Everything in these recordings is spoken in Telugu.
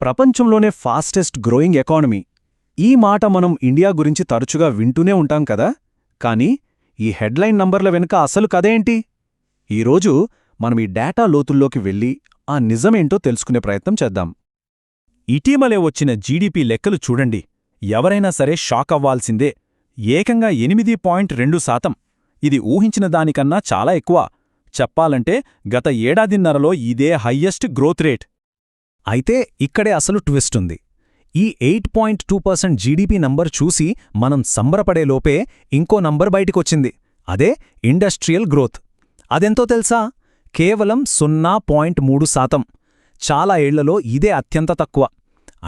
ప్రపంచంలోనే ఫాస్టెస్ట్ గ్రోయింగ్ ఎకానమీ. ఈ మాట మనం ఇండియా గురించి తరచుగా వింటూనే ఉంటాం కదా, కానీ ఈ హెడ్లైన్ నంబర్ల వెనుక అసలు కథేంటి? ఈరోజు మనం ఈ డేటా లోతుల్లోకి వెళ్ళి ఆ నిజమేంటో తెలుసుకునే ప్రయత్నం చేద్దాం. ఇటీమలే వచ్చిన జీడీపీ లెక్కలు చూడండి. ఎవరైనా సరే షాక్ అవ్వాల్సిందే. ఏకంగా 8.2%. ఇది ఊహించిన దానికన్నా చాలా ఎక్కువ. చెప్పాలంటే గత ఏడాదిన్నరలో ఇదే హయ్యెస్ట్ గ్రోత్ రేట్. అయితే ఇక్కడే అసలు ట్విస్ట్ ఉంది. ఈ 8.2% జీడీపీ నంబర్ చూసి మనం సంబరపడేలోపే ఇంకో నంబర్ బయటికొచ్చింది. అదే ఇండస్ట్రియల్ గ్రోత్. అదెంతో తెలుసా? కేవలం 0.3%. చాలా ఏళ్లలో ఇదే అత్యంత తక్కువ.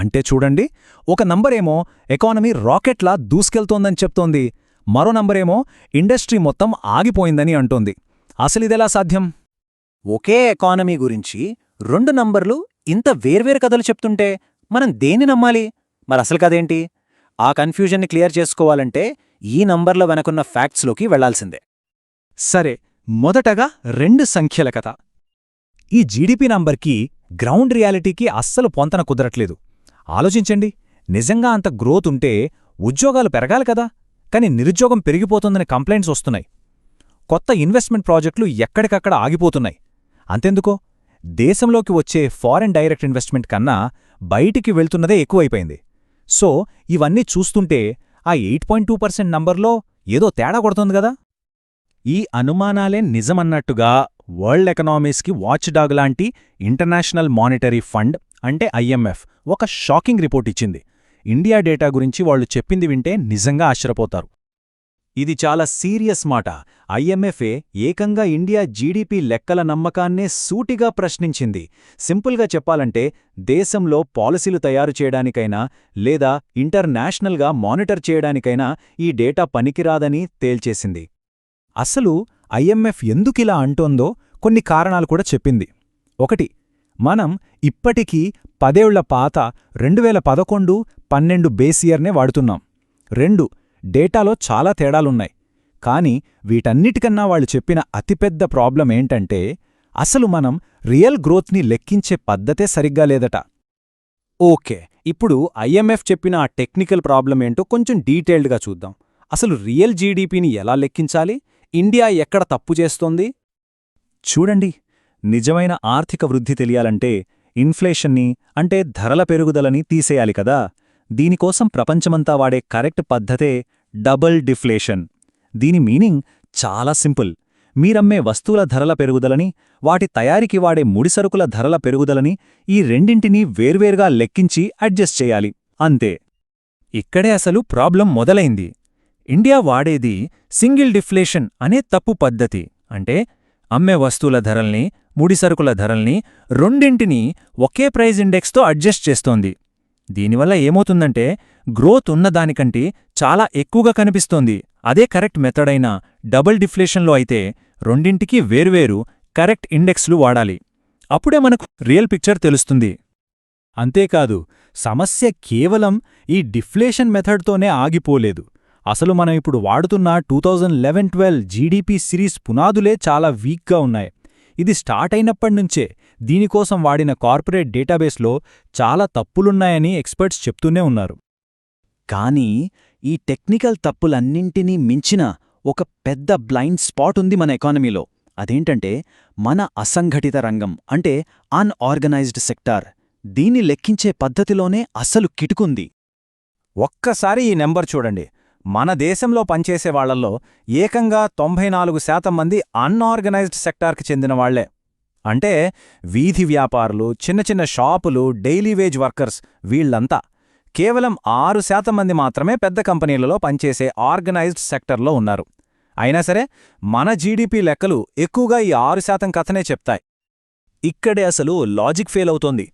అంటే చూడండి, ఒక నంబరేమో ఎకానమీ రాకెట్లా దూసుకెళ్తోందని చెప్తోంది, మరో నంబరేమో ఇండస్ట్రీ మొత్తం ఆగిపోయిందని అంటోంది. అసలిదెలా సాధ్యం? ఒకే ఎకానమీ గురించి రెండు నంబర్లు ఇంత వేర్వేరు కథలు చెప్తుంటే మనం దేన్ని నమ్మాలి? మరసలు కదేంటి? ఆ కన్ఫ్యూజన్ని క్లియర్ చేసుకోవాలంటే ఈ నంబర్ల వెనకున్న ఫ్యాక్ట్స్లోకి వెళ్లాల్సిందే. సరే, మొదటగా 2 సంఖ్యల కథ. ఈ జీడీపీ నంబర్కి గ్రౌండ్ రియాలిటీకి అస్సలు పొంతన కుదరట్లేదు. ఆలోచించండి, నిజంగా అంత గ్రోత్ ఉంటే ఉద్యోగాలు పెరగాలి కదా, కాని నిరుద్యోగం పెరిగిపోతుందని కంప్లైంట్స్ వస్తున్నాయి. కొత్త ఇన్వెస్ట్మెంట్ ప్రాజెక్టులు ఎక్కడికక్కడ ఆగిపోతున్నాయి. అంతెందుకో, దేశంలోకి వచ్చే ఫారెన్ డైరెక్ట్ ఇన్వెస్ట్మెంట్ కన్నా బయటికి వెళ్తున్నదే ఎక్కువైపోయింది. సో ఇవన్నీ చూస్తుంటే ఆ 8.2% నంబర్లో ఏదో తేడా కొడుతోంది గదా. ఈ అనుమానాలే నిజమన్నట్టుగా వరల్డ్ ఎకనామీస్కి వాచ్డాగ్ లాంటి ఇంటర్నేషనల్ మానిటరీ ఫండ్ అంటే IMF ఒక షాకింగ్ రిపోర్ట్ ఇచ్చింది. ఇండియా డేటా గురించి వాళ్లు చెప్పింది వింటే నిజంగా ఆశ్చర్యపోతారు. ఇది చాలా సీరియస్ మాట. IMFఏ ఏకంగా ఇండియా జీడీపీ లెక్కల నమ్మకాన్నే సూటిగా ప్రశ్నించింది. సింపుల్గా చెప్పాలంటే దేశంలో పాలసీలు తయారు చేయడానికైనా లేదా ఇంటర్నేషనల్గా మానిటర్ చేయడానికైనా ఈ డేటా పనికిరాదని తేల్చేసింది. అసలు IMF ఎందుకిలా అంటోందో కొన్ని కారణాలు కూడా చెప్పింది. 1. మనం ఇప్పటికీ 10 ఏళ్ల పాత 2011-12 బేస్ ఇయర్నే వాడుతున్నాం. 2. డేటాలో చాలా తేడాలున్నాయి. కానీ వీటన్నిటికన్నా వాళ్ళు చెప్పిన అతిపెద్ద ప్రాబ్లం ఏంటంటే అసలు మనం రియల్ గ్రోత్ని లెక్కించే పద్ధతే సరిగ్గా లేదట. ఓకే, ఇప్పుడు IMF చెప్పిన ఆ టెక్నికల్ ప్రాబ్లం ఏంటో కొంచెం డీటెయిల్డ్గా చూద్దాం. అసలు రియల్ జీడీపీని ఎలా లెక్కించాలి? ఇండియా ఎక్కడ తప్పు చేస్తోంది? చూడండి, నిజమైన ఆర్థిక వృద్ధి తెలియాలంటే ఇన్ఫ్లేషన్ని అంటే ధరల పెరుగుదలని తీసేయాలి కదా. దీనికోసం ప్రపంచమంతా వాడే కరెక్ట్ పద్ధతే డబుల్ డిఫ్లేషన్. దీని మీనింగ్ చాలా సింపుల్. మీరమ్మే వస్తువుల ధరల పెరుగుదలని, వాటి తయారీకి వాడే ముడిసరుకుల ధరల పెరుగుదలని ఈ రెండింటినీ వేర్వేరుగా లెక్కించి అడ్జస్ట్ చేయాలి, అంతే. ఇక్కడే అసలు ప్రాబ్లం మొదలైంది. ఇండియా వాడేది సింగిల్ డిఫ్లేషన్ అనే తప్పు పద్ధతి. అంటే అమ్మే వస్తువుల ధరల్ని, ముడిసరుకుల ధరల్ని రెండింటినీ ఒకే ప్రైజ్ ఇండెక్స్తో అడ్జస్ట్ చేస్తోంది. దీనివల్ల ఏమవుతుందంటే గ్రోత్ ఉన్నదానికంటే చాలా ఎక్కువగా కనిపిస్తోంది. అదే కరెక్ట్ మెథడ్ అయిన డబుల్ డిఫ్లేషన్లో అయితే రెండింటికీ వేర్వేరు కరెక్ట్ ఇండెక్స్లు వాడాలి. అప్పుడే మనకు రియల్ పిక్చర్ తెలుస్తుంది. అంతేకాదు, సమస్య కేవలం ఈ డిఫ్లేషన్ మెథడ్తోనే ఆగిపోలేదు. అసలు మనం ఇప్పుడు వాడుతున్న 2011-12 జీడీపీ సిరీస్ పునాదులే చాలా వీక్గా ఉన్నాయి. ఇది స్టార్ట్ అయినప్పటినుంచే దీనికోసం వాడిన కార్పొరేట్ డేటాబేస్లో చాలా తప్పులున్నాయని ఎక్స్పర్ట్స్ చెప్తూనే ఉన్నారు. కానీ ఈ టెక్నికల్ తప్పులన్నింటినీ మించిన ఒక పెద్ద బ్లైండ్ స్పాట్ ఉంది మన ఎకానమీలో. అదేంటంటే మన అసంఘటిత రంగం అంటే అన్ఆర్గనైజ్డ్ సెక్టార్. దీన్ని లెక్కించే పద్ధతిలోనే అసలు కిటుకుంది. ఒక్కసారి ఈ నెంబర్ చూడండి. మన దేశంలో పనిచేసే వాళ్లల్లో ఏకంగా 94% మంది అన్ఆర్గనైజ్డ్ సెక్టార్కి చెందిన వాళ్లే. అంటే వీధి వ్యాపారులు, చిన్న చిన్న షాపులు, డైలీ వేజ్ వర్కర్స్ వీళ్లంతా. కేవలం 6% మంది మాత్రమే పెద్ద కంపెనీలలో పనిచేసే ఆర్గనైజ్డ్ సెక్టర్లో ఉన్నారు. అయినా సరే మన జీడీపీ లెక్కలు ఎక్కువగా ఈ 6% కథనే చెప్తాయి. ఇక్కడే అసలు లాజిక్ ఫెయిల్ అవుతోంది.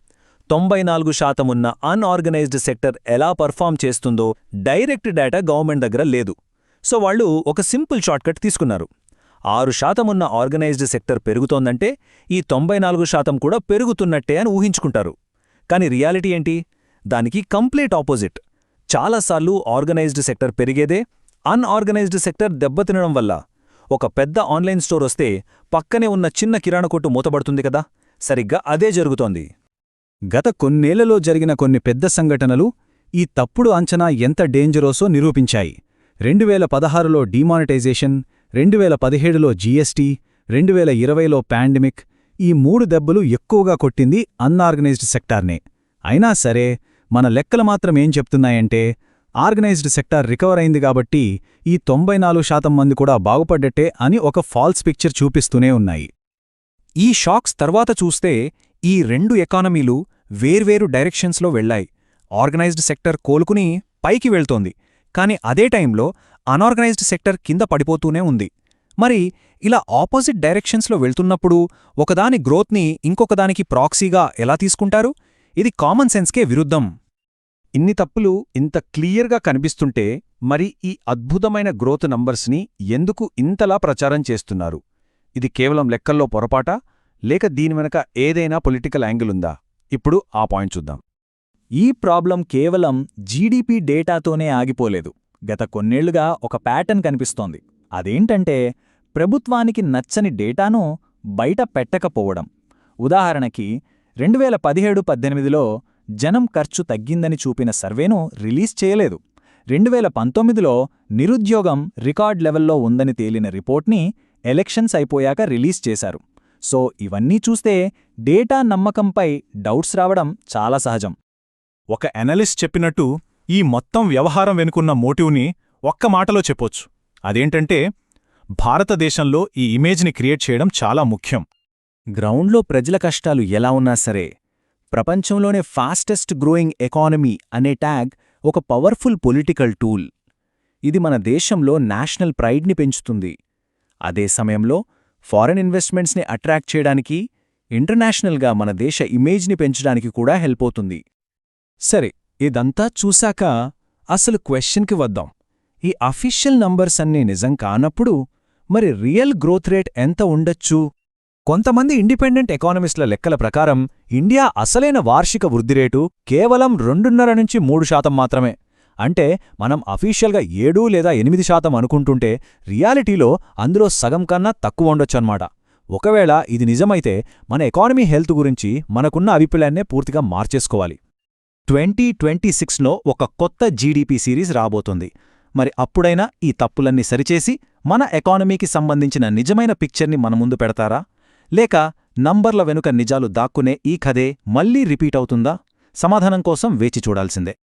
94% ఉన్న అన్ఆర్గనైజ్డ్ సెక్టర్ ఎలా పర్ఫామ్ చేస్తుందో డైరెక్ట్ డేటా గవర్నమెంట్ దగ్గర లేదు. సో వాళ్ళు ఒక సింపుల్ షార్ట్కట్ తీసుకున్నారు. 6% ఉన్న ఆర్గనైజ్డ్ సెక్టర్ పెరుగుతోందంటే ఈ 94% కూడా పెరుగుతున్నట్టే అని ఊహించుకుంటారు. కాని రియాలిటీ ఏంటి? దానికి కంప్లీట్ ఆపోజిట్. చాలాసార్లు ఆర్గనైజ్డ్ సెక్టర్ పెరిగేదే అన్ఆర్గనైజ్డ్ సెక్టర్ దెబ్బతినడం వల్ల. ఒక పెద్ద ఆన్లైన్ స్టోర్ వస్తే పక్కనే ఉన్న చిన్న కిరాణా కొట్టు మూతబడుతుంది కదా, సరిగ్గా అదే జరుగుతోంది. గత కొన్నేళ్లలో జరిగిన కొన్ని పెద్ద సంఘటనలు ఈ తప్పుడు అంచనా ఎంత డేంజరోసో నిరూపించాయి. 2016లో డీమానిటైజేషన్, 2017లో జీఎస్టీ, 2020లో పాండమిక్, ఈ 3 దెబ్బలు ఎక్కువగా కొట్టింది అన్ఆర్గనైజ్డ్ సెక్టార్నే. అయినా సరే మన లెక్కలు మాత్రమేం చెప్తున్నాయంటే ఆర్గనైజ్డ్ సెక్టార్ రికవర్ అయింది కాబట్టి ఈ 94% మంది కూడా బాగుపడ్డట్టే అని ఒక ఫాల్స్ పిక్చర్ చూపిస్తూనే ఉన్నాయి. ఈ షాక్స్ తర్వాత చూస్తే ఈ 2 ఎకానమీలు వేర్వేరు డైరెక్షన్స్లో వెళ్లాయి. ఆర్గనైజ్డ్ సెక్టర్ కోలుకుని పైకి వెళ్తోంది, కాని అదే టైంలో అనార్గనైజ్డ్ సెక్టర్ కింద పడిపోతూనే ఉంది. మరి ఇలా ఆపోజిట్ డైరెక్షన్స్లో వెళ్తున్నప్పుడు ఒకదాని గ్రోత్ని ఇంకొకదానికి ప్రాక్సీగా ఎలా తీసుకుంటారు? ఇది కామన్ సెన్స్కే విరుద్ధం. ఇన్ని తప్పులు ఇంత క్లియర్గా కనిపిస్తుంటే మరి ఈ అద్భుతమైన గ్రోత్ నంబర్స్ని ఎందుకు ఇంతలా ప్రచారం చేస్తున్నారు? ఇది కేవలం లెక్కల్లో పొరపాటా, లేక దీని వెనక ఏదైనా పొలిటికల్ యాంగిల్ ఉందా? ఇప్పుడు ఆ పాయింట్ చూద్దాం. ఈ ప్రాబ్లం కేవలం జీడీపీ డేటాతోనే ఆగిపోలేదు. గత కొన్నేళ్లుగా ఒక ప్యాటర్న్ కనిపిస్తోంది. అదేంటంటే ప్రభుత్వానికి నచ్చని డేటాను బయట పెట్టకపోవడం. ఉదాహరణకి 2017-18లో జనం ఖర్చు తగ్గిందని చూపిన సర్వేను రిలీజ్ చేయలేదు. 2019లో నిరుద్యోగం రికార్డ్ లెవెల్లో ఉందని తేలిన రిపోర్ట్ని ఎలక్షన్స్ అయిపోయాక రిలీజ్ చేశారు. సో ఇవన్నీ చూస్తే డేటా నమ్మకంపై డౌట్స్ రావడం చాలా సహజం. ఒక ఎనలిస్ట్ చెప్పినట్టు ఈ మొత్తం వ్యవహారం వెనుకున్న మోటివ్ని ఒక్క మాటలో చెప్పొచ్చు. అదేంటంటే భారతదేశంలో ఈ ఇమేజ్ని క్రియేట్ చేయడం చాలా ముఖ్యం. గ్రౌండ్లో ప్రజల కష్టాలు ఎలా ఉన్నా సరే, ప్రపంచంలోనే ఫాస్టెస్ట్ గ్రోయింగ్ ఎకానమీ అనే ట్యాగ్ ఒక పవర్ఫుల్ పొలిటికల్ టూల్. ఇది మన దేశంలో నేషనల్ ప్రైడ్ని పెంచుతుంది. అదే సమయంలో ఫారెన్ ఇన్వెస్ట్మెంట్స్ని అట్రాక్ట్ చేయడానికి, ఇంటర్నేషనల్గా మన దేశ ఇమేజ్ని పెంచడానికి కూడా హెల్ప్ అవుతుంది. సరే, ఇదంతా చూశాక అసలు క్వశ్చన్కి వద్దాం. ఈ అఫీషియల్ నంబర్స్ అన్నీ నిజం కానప్పుడు మరి రియల్ గ్రోత్ రేట్ ఎంత ఉండొచ్చు? కొంతమంది ఇండిపెండెంట్ ఎకానమిస్టుల లెక్కల ప్రకారం ఇండియా అసలైన వార్షిక వృద్ధిరేటు కేవలం 2.5-3% మాత్రమే. అంటే మనం అఫీషియల్గా 7 లేదా 8% అనుకుంటుంటే రియాలిటీలో అందులో సగం కన్నా తక్కువ ఉండొచ్చన్నమాట. ఒకవేళ ఇది నిజమైతే మన ఎకానమీ హెల్త్ గురించి మనకున్న అభిప్రాయాన్నే పూర్తిగా మార్చేసుకోవాలి. 2026లో ఒక కొత్త జీడీపీ సిరీస్ రాబోతోంది. మరి అప్పుడైనా ఈ తప్పులన్నీ సరిచేసి మన ఎకానమీకి సంబంధించిన నిజమైన పిక్చర్ని మన ముందు పెడతారా? లేక నంబర్ల వెనుక నిజాలు దాక్కునే ఈ కథే మళ్లీ రిపీట్ అవుతుందా? సమాధానం కోసం వేచి చూడాల్సిందే.